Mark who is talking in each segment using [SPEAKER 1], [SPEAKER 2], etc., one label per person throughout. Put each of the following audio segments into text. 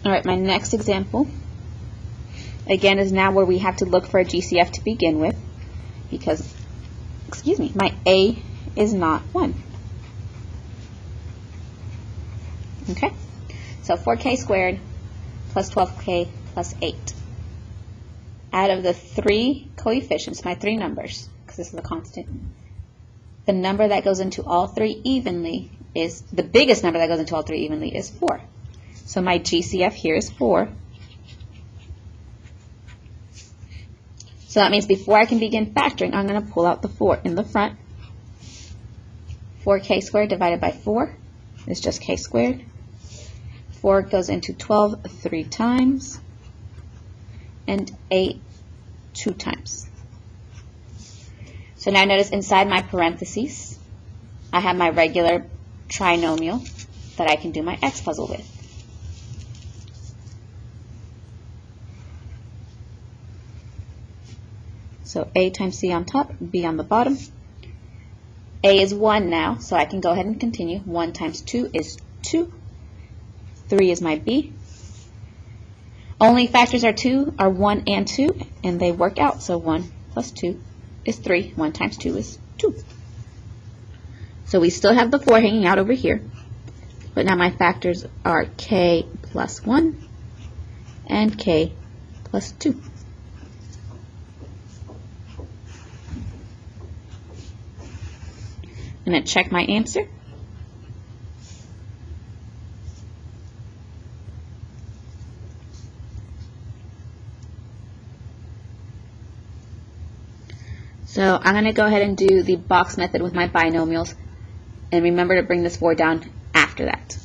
[SPEAKER 1] Alright, my next example, again, is now where we have to look for a GCF to begin with, because, my A is not 1. Okay? So 4k squared plus 12k plus 8. Out of the 3 coefficients, my 3 numbers, because this is a constant, the number that goes into all 3 evenly is, the biggest number that goes into all 3 evenly is 4. So my GCF here is 4. So that means before I can begin factoring, I'm going to pull out the 4 in the front. 4k squared divided by 4 is just k squared. 4 goes into 12 3 times, and 8 2 times. So now notice inside my parentheses, I have my regular trinomial that I can do my X puzzle with. So A times C on top, B on the bottom. A is 1 now, so I can go ahead and continue. 1 times 2 is 2. 3 is my B. Only factors are 1 and 2, and they work out. So 1 plus 2 is 3. 1 times 2 is 2. So we still have the 4 hanging out over here. But now my factors are k plus 1 and k plus 2. I'm going to check my answer. So I'm going to go ahead and do the box method with my binomials, and remember to bring this 4 down after that.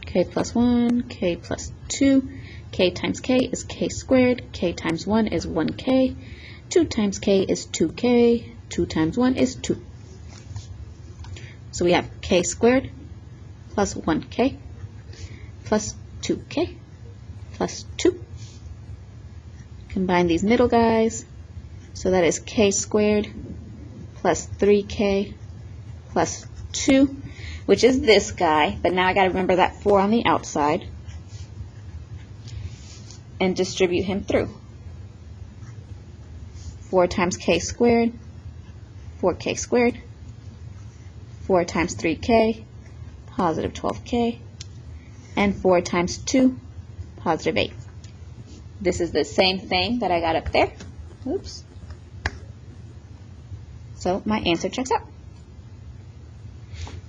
[SPEAKER 1] K plus 1, k plus 2, k times k is k squared, k times 1 is 1k, 2 times k is 2k, 2 times 1 is 2. So we have k squared plus 1k plus 2k plus 2. Combine these middle guys, so that is k squared plus 3k plus 2, which is this guy, but now I got to remember that 4 on the outside and distribute him through. 4 times k squared, 4k squared, 4 times 3k, positive 12k, and 4 times 2, positive 8. This is the same thing that I got up there. Oops. So my answer checks out.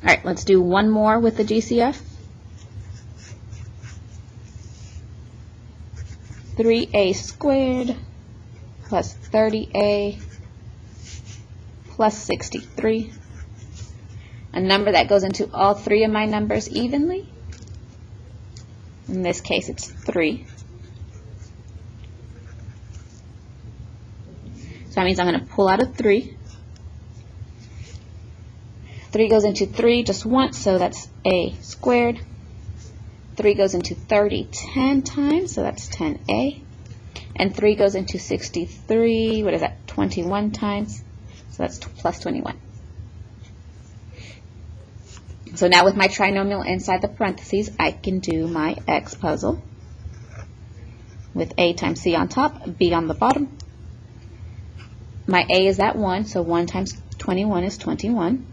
[SPEAKER 1] All right, let's do one more with the GCF. 3a squared plus 30a plus 63. A number that goes into all 3 of my numbers evenly. In this case, it's 3. So that means I'm going to pull out a 3. 3 goes into 3 just once, so that's a squared. 3 goes into 30 10 times, so that's 10a. And 3 goes into 63, what is that, 21 times, so that's plus 21. So now with my trinomial inside the parentheses, I can do my X puzzle with A times C on top, B on the bottom. My A is at 1, so 1 times 21 is 21.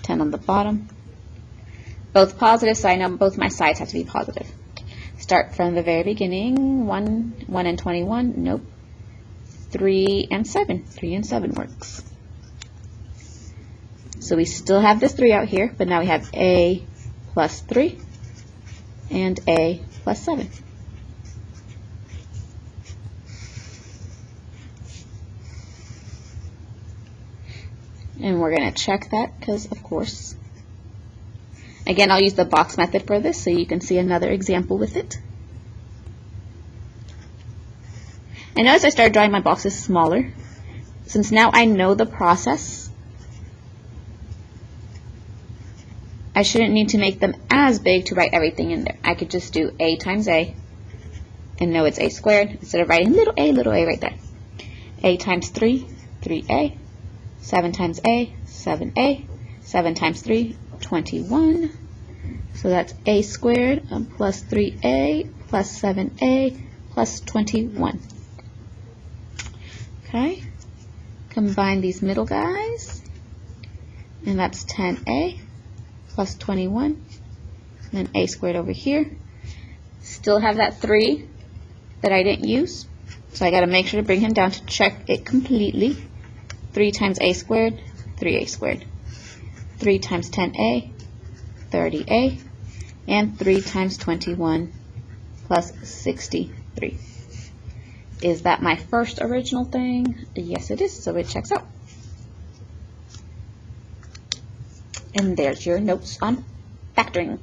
[SPEAKER 1] 10 on the bottom. Both positive, so I know both my sides have to be positive. Start from the very beginning. 1 and 21, nope. 3 and 7. 3 and 7 works. So we still have this 3 out here, but now we have A plus 3 and A plus 7. And we're going to check that because, of course, again, I'll use the box method for this so you can see another example with it. And notice I started drawing my boxes smaller. Since now I know the process, I shouldn't need to make them as big to write everything in there. I could just do A times A and know it's A squared instead of writing little a right there. A times 3, 3a. 7 times A, 7A. 7 times 3, 21. So that's A squared plus 3A plus 7A plus 21. Okay, combine these middle guys, and that's 10A plus 21, and then A squared over here. Still have that 3 that I didn't use, so I got to make sure to bring him down to check it completely. 3 times A squared, 3A squared. 3 times 10A, 30A, and 3 times 21 plus 63. Is that my first original thing? Yes, it is, so it checks out. And there's your notes on factoring.